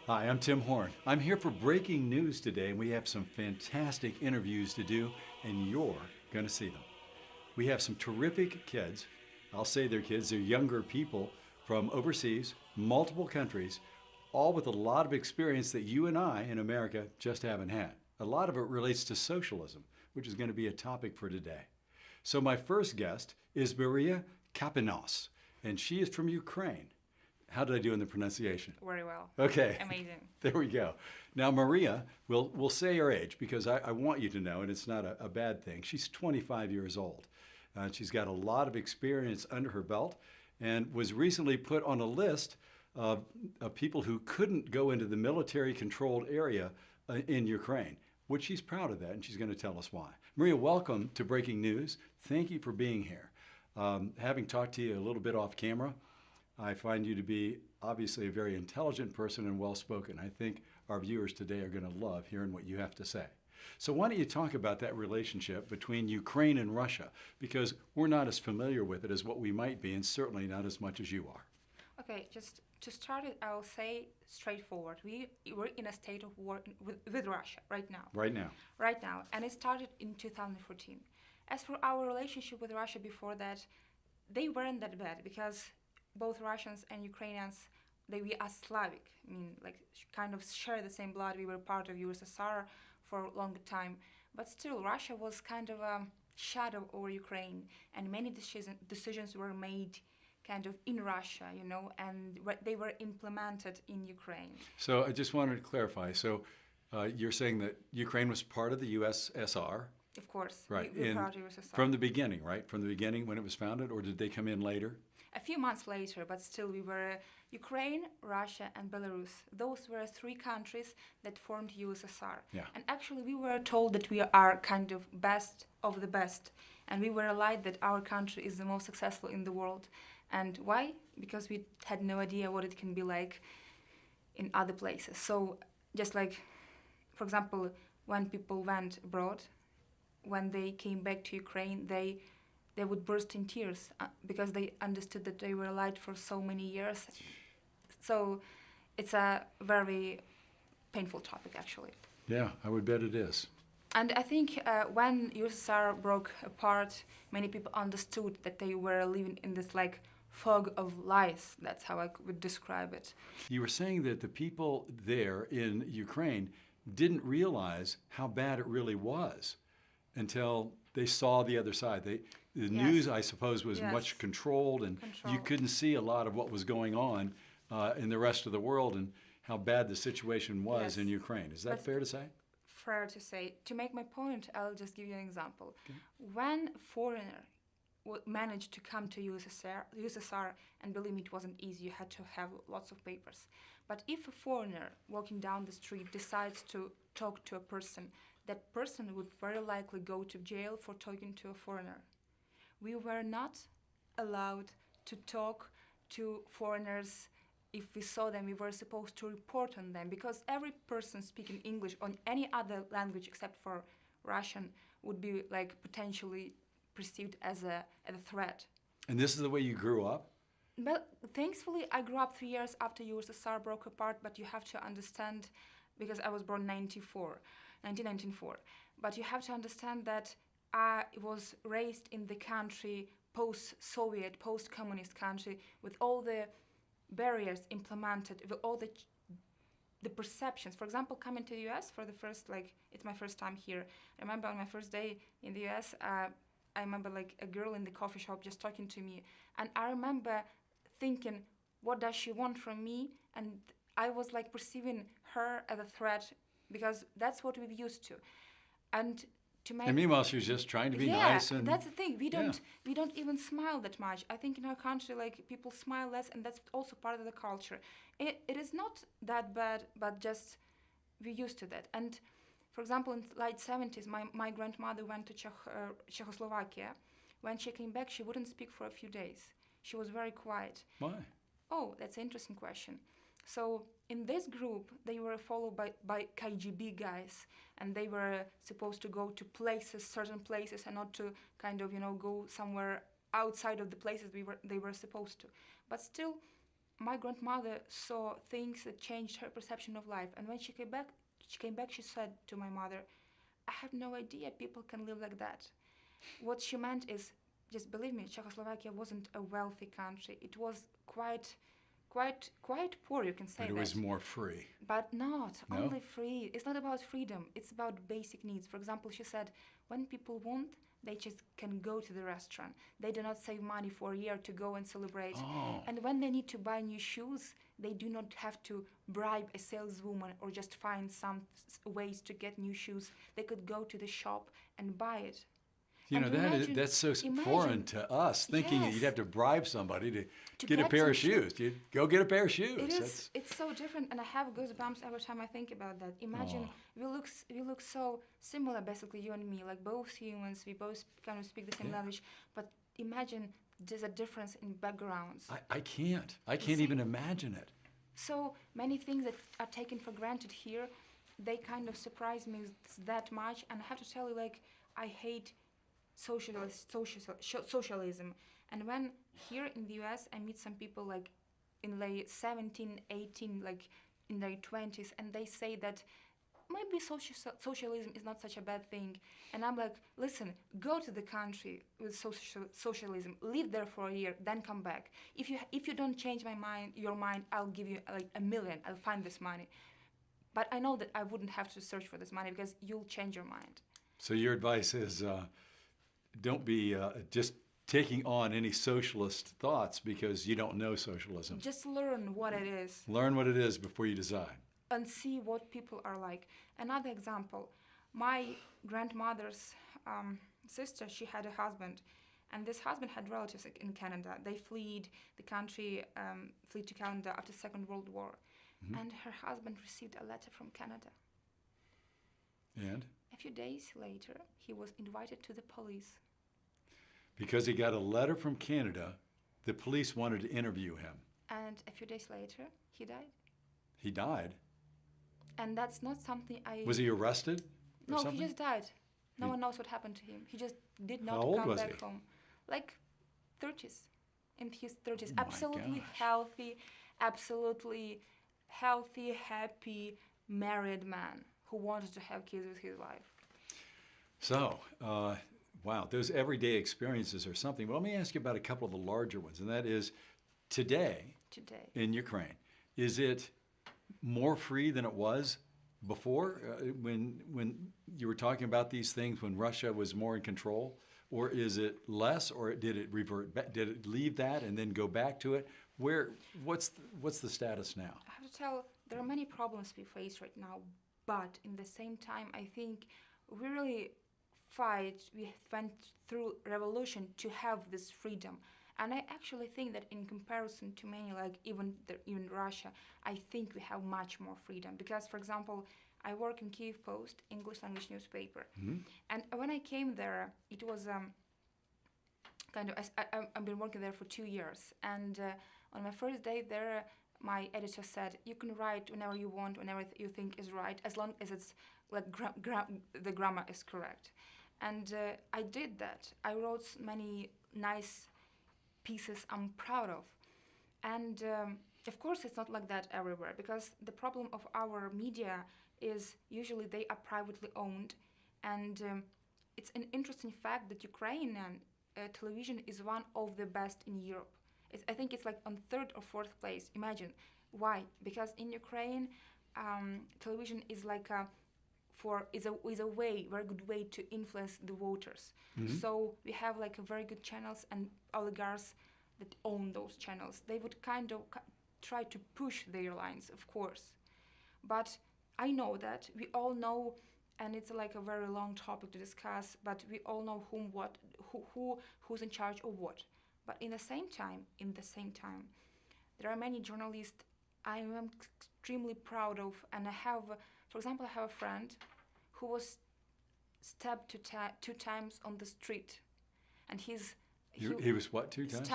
Hi, I'm Tim Horn. I'm here for breaking news today, and we have some fantastic interviews to do, and you're going to see them. We have some terrific kids. I'll say they're kids, they're younger people from overseas, multiple countries, all with a lot of experience that you and I in America just haven't had. A lot of it relates to socialism, which is going to be a topic for today. So my first guest is Maria Kapinos, and she is from Ukraine. How did I do in the pronunciation? Very well. Okay. Amazing. There we go. Now, Maria, we'll say her age because I want you to know, and it's not a bad thing. She's 25 years old. She's got a lot of experience under her belt and was recently put on a list of people who couldn't go into the military-controlled area in Ukraine, which she's proud of that, and she's going to tell us why. Maria, welcome to Breaking News. Thank you for being here. Having talked to you a little bit off camera, I find you to be obviously a very intelligent person and well-spoken. I think our viewers today are going to love hearing what you have to say. So why don't you talk about that relationship between Ukraine and Russia? Because we're not as familiar with it as what we might be, and certainly not as much as you are. Okay, just to start it, I'll say straightforward. We're in a state of war with Russia right now. Right now. Right now, and it started in 2014. As for our relationship with Russia before that, they weren't that bad because both Russians and Ukrainians, we are Slavic. I mean, like, kind of share the same blood. We were part of USSR for a long time. But still, Russia was kind of a shadow over Ukraine, and many decisions were made kind of in Russia, and they were implemented in Ukraine. So I just wanted to clarify. So you're saying that Ukraine was part of the USSR? Of course. Right. We were part of USSR. From the beginning, right? From the beginning when it was founded, or did they come in later? A few months later, but still we were Ukraine, Russia, and Belarus. Those were three countries that formed USSR. Yeah. And actually we were told that we are kind of best of the best. And we were lied that our country is the most successful in the world. And why? Because we had no idea what it can be like in other places. So just like, for example, when people went abroad, when they came back to Ukraine, they would burst in tears because they understood that they were lied for so many years. So it's a very painful topic, actually. Yeah, I would bet it is. And I think when USSR broke apart, many people understood that they were living in this like fog of lies. That's how I would describe it. You were saying that the people there in Ukraine didn't realize how bad it really was until they saw the other side. The news, I suppose, was much controlled, and you couldn't see a lot of what was going on in the rest of the world and how bad the situation was in Ukraine. Is that fair to say? Fair to say. To make my point, I'll just give you an example. Okay. When a foreigner managed to come to USSR, and believe me, it wasn't easy, you had to have lots of papers. But if a foreigner walking down the street decides to talk to a person, that person would very likely go to jail for talking to a foreigner. We were not allowed to talk to foreigners. If we saw them, we were supposed to report on them, because every person speaking English or any other language except for Russian would be like potentially perceived as a threat. And this is the way you grew up? Well, thankfully, I grew up 3 years after USSR broke apart, but you have to understand, because I was born in 1994, but you have to understand that I was raised in the country, post-Soviet, post-communist country, with all the barriers implemented, with all the perceptions. For example, coming to the US for the first, it's my first time here. I remember on my first day in the US, I remember like a girl in the coffee shop just talking to me. And I remember thinking, what does she want from me? And I was like perceiving her as a threat, because that's what we've used to. And meanwhile, she was just trying to be nice. And that's the thing. We don't even smile that much. I think in our country, people smile less, and that's also part of the culture. It is not that bad, but just we're used to that. And for example, in the late 70s, my grandmother went to Czechoslovakia. When she came back, she wouldn't speak for a few days. She was very quiet. Why? Oh, that's an interesting question. So in this group, they were followed by KGB guys, and they were supposed to go to certain places, and not to kind of, go somewhere outside of the places they were supposed to. But still, my grandmother saw things that changed her perception of life. And when she came back, she said to my mother, I had no idea people can live like that. What she meant is, just believe me, Czechoslovakia wasn't a wealthy country. It was quite poor, you can say But it that. was more free. But not No? only free. It's not about freedom. It's about basic needs. For example, she said, when people want, they just can go to the restaurant. They do not save money for a year to go and celebrate. Oh. And when they need to buy new shoes, they do not have to bribe a saleswoman or just find some ways to get new shoes. They could go to the shop and buy it. You know, And that's so imagine- foreign to us, thinking that Yes. you'd have to bribe somebody to get a get pair some of shoes. You'd go get a pair of shoes. It is. That's- It's so different, and I have goosebumps every time I think about that. Imagine we look so similar, basically, you and me, like both humans. We both kind of speak the same Yeah. language, but imagine there's a difference in backgrounds. I can't. I can't even imagine it. So many things that are taken for granted here, they kind of surprise me that much. And I have to tell you, like, I hate socialism. And when here in the US, I meet some people like in late 17, 18, like in their 20s, and they say that maybe socialism is not such a bad thing. And I'm like, listen, go to the country with socialism, live there for a year, then come back. If you don't change your mind, I'll give you like $1 million. I'll find this money. But I know that I wouldn't have to search for this money because you'll change your mind. So your advice is don't be just taking on any socialist thoughts because you don't know socialism. Just learn what it is Learn what it is before you decide. and see what people are like. Another example, my grandmother's sister, she had a husband, and this husband had relatives in Canada. They fled the country, fled to Canada after the Second World War. And her husband received a letter from Canada. And A few days later, he was invited to the police. because he got a letter from Canada, the police wanted to interview him. And a few days later, he died. He died. And that's not something I... Was he arrested? Or No, something? he just died. No He- one knows what happened to him. He just did not How old come was back he? home. Like 30s. In his 30s. Oh my Absolutely gosh. healthy, happy, married man who wanted to have kids with his wife. So, wow, those everyday experiences are something. Well, let me ask you about a couple of the larger ones, and that is today in Ukraine, is it more free than it was before when you were talking about these things when Russia was more in control? Or is it less, or did it revert back? Did it leave that and then go back to it? What's the status now? I have to tell, there are many problems we face right now, but in the same time, I think we really we went through revolution to have this freedom. And I actually think that in comparison to many, like even Russia, I think we have much more freedom. Because, for example, I work in Kyiv Post, English language newspaper. And when I came there, it was I've been working there for 2 years. And on my first day there, my editor said, you can write whenever you want, whenever you think is right, as long as it's like the grammar is correct. And I did that. I wrote many nice pieces I'm proud of. And of course, it's not like that everywhere, because the problem of our media is usually they are privately owned. And it's an interesting fact that Ukrainian television is one of the best in Europe. I think it's like on 3rd or 4th place. Imagine. Why? Because in Ukraine, television is like is a very good way to influence the voters. So we have like a very good channels and oligarchs that own those channels. They would kind of try to push their lines, of course. But I know that we all know, and it's like a very long topic to discuss, but we all know who's in charge of what. But in the same time, there are many journalists I am extremely proud of, and I have, for example, I have a friend who was stabbed 2 times on the street, and he was what, 2 times?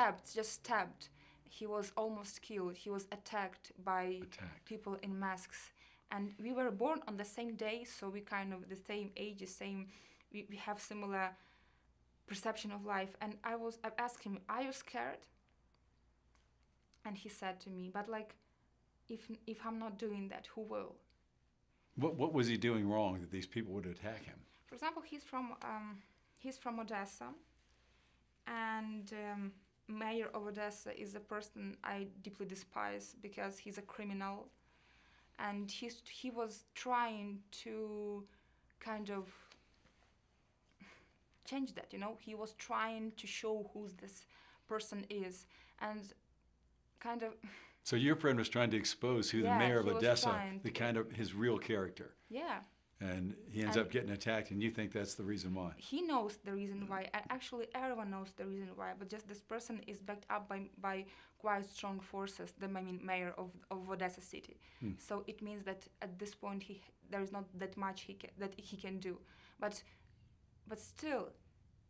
Stabbed. He was almost killed. He was attacked by people in masks. And we were born on the same day, so we kind of the same age, we have similar perception of life. And I asked him, are you scared? And he said to me, but like, if I'm not doing that, who will? What was he doing wrong that these people would attack him? For example, he's from Odessa, and mayor of Odessa is a person I deeply despise because he's a criminal, and he was trying to kind of change that. He was trying to show who this person is, and kind of. So your friend was trying to expose who the Yeah, mayor of he was Odessa, trying the to. kind of his real character, Yeah. and he ends And- up getting attacked, and you think that's the reason why? He knows the reason why, and actually everyone knows the reason why, but just this person is backed up by quite strong forces, mayor of Odessa city. So it means that at this point there is not that much that he can do. But still,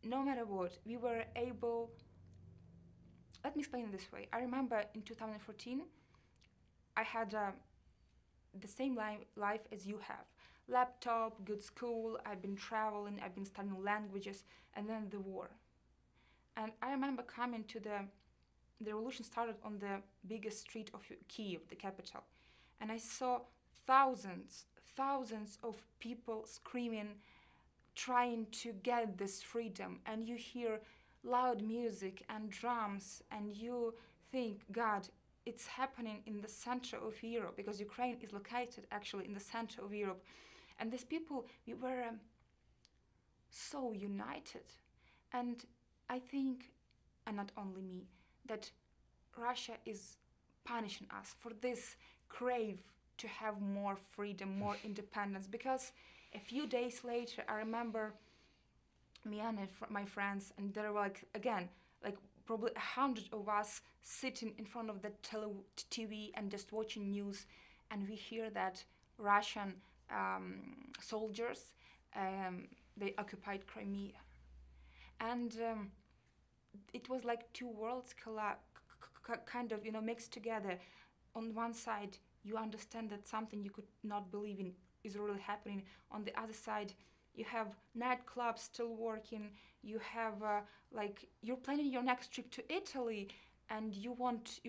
no matter what, we were able. Let me explain it this way. I remember in 2014, I had the same life as you have. Laptop, good school, I've been traveling, I've been studying languages, and then the war. And I remember coming to the revolution started on the biggest street of Kiev, the capital. And I saw thousands of people screaming, trying to get this freedom. And you hear loud music and drums, and you think, God, it's happening in the center of Europe, because Ukraine is located actually in the center of Europe. And these people, we were so united. And I think, and not only me, that Russia is punishing us for this crave to have more freedom, more independence. Because a few days later, I remember me and my friends, and there were like probably 100 of us sitting in front of the TV and just watching news, and we hear that Russian soldiers, they occupied Crimea. And it was like two worlds kind of, mixed together. On one side, you understand that something you could not believe in is really happening. On the other side, you have nightclubs still working. You have you're planning your next trip to Italy, and you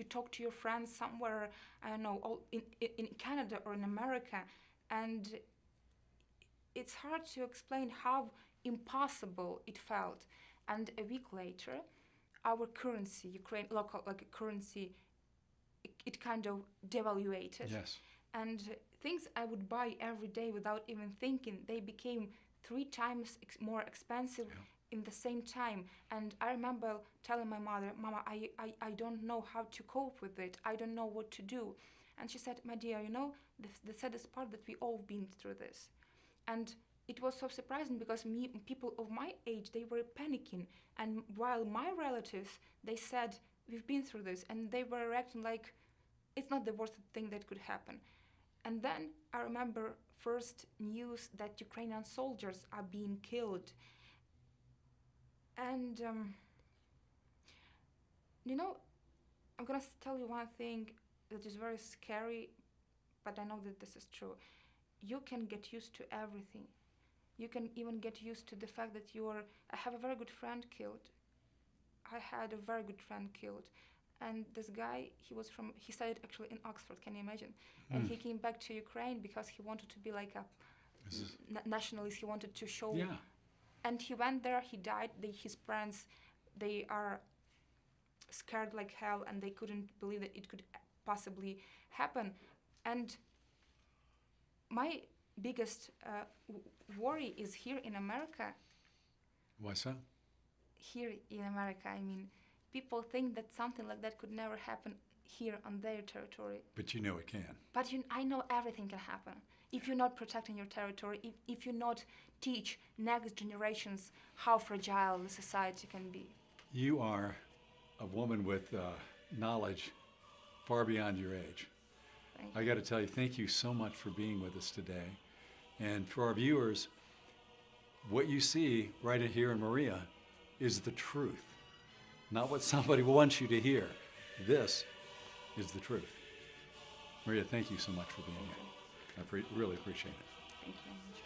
talk to your friends somewhere, I don't know, in Canada or in America, and it's hard to explain how impossible it felt. And a week later, our currency, Ukraine local currency, it kind of devaluated. Yes. And things I would buy every day without even thinking, they became 3 times more expensive in the same time. And I remember telling my mother, Mama, I don't know how to cope with it. I don't know what to do. And she said, my dear, the saddest part that we all been through this. And it was so surprising because people of my age, they were panicking. And while my relatives, they said, we've been through this. And they were reacting like, it's not the worst thing that could happen. And then I remember first news that Ukrainian soldiers are being killed. And, I'm going to tell you one thing that is very scary, but I know that this is true. You can get used to everything. You can even get used to the fact that I have a very good friend killed. I had a very good friend killed. And this guy, he studied actually in Oxford, can you imagine? And he came back to Ukraine because he wanted to be like a nationalist. He wanted to show. Yeah. And he went there, he died. His parents, they are scared like hell, and they couldn't believe that it could possibly happen. And my biggest worry is here in America. Why so? Here in America, I mean, people think that something like that could never happen here on their territory. But you know it can. But I know everything can happen. If you're not protecting your territory, if you not teach next generations how fragile the society can be. You are a woman with knowledge far beyond your age. Thank you. I got to tell you, thank you so much for being with us today. And for our viewers, what you see right here in Maria is the truth, not what somebody wants you to hear. This is the truth. Maria, thank you so much for being here. I really appreciate it. Thank you very much.